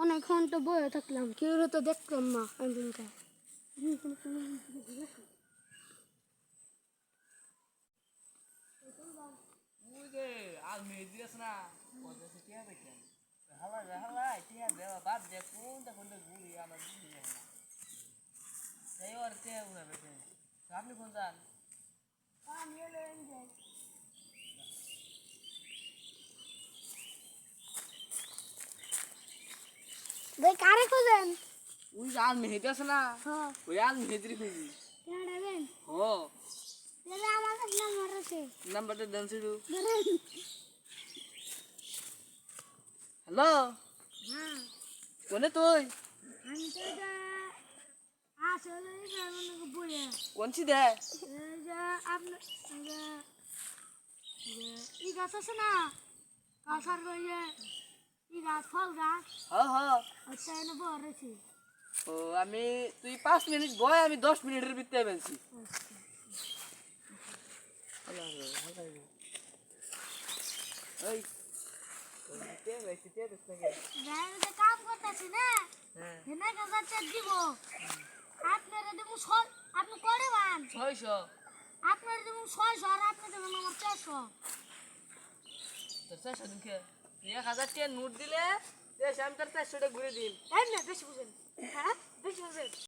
অনেকক্ষণ তো বয়ে থাকলাম, কেউ তো দেখলাম না একদিনকে। আপনি কোন যান? ভাই কারে খুঁজেন? ওই যে আল মেহেদি আছে না, হ্যাঁ ওই আল মেহেদির খুঁজি। দেন, হ, তাহলে আমার কাছে নাম্বার আছে। নাম্বারটা দেন শুধু। ধরেন। হ্যালো, হ্যাঁ কোনে তুই? আমি তো এটা আসলে মনে বইয়ে কোনছি দে? এই যে আপনার ই গাছ আছে না, কাঁঠাল রয়ে ই গাছ, ফল গাছ, হ হ। ওটা এনে বড়ছি। ও আমি তুই 5 মিনিট বয়, আমি 10 মিনিটের ভিতরে বেলছি। ওই বাইরে কাম করতেছি না, হেনা গাছ দিব আপনারা দেব আপনি করে বান 600। আপনারা দেব 600 আর আপনি দেবেন আমার 400। তোর 400 দিন কে 1000 টাকা নোট দিলে আমি তোর 400 টাকা ঘুরে দিন। এই না বেশি বুঝেন, হ্যাঁ বেশি বুঝেন।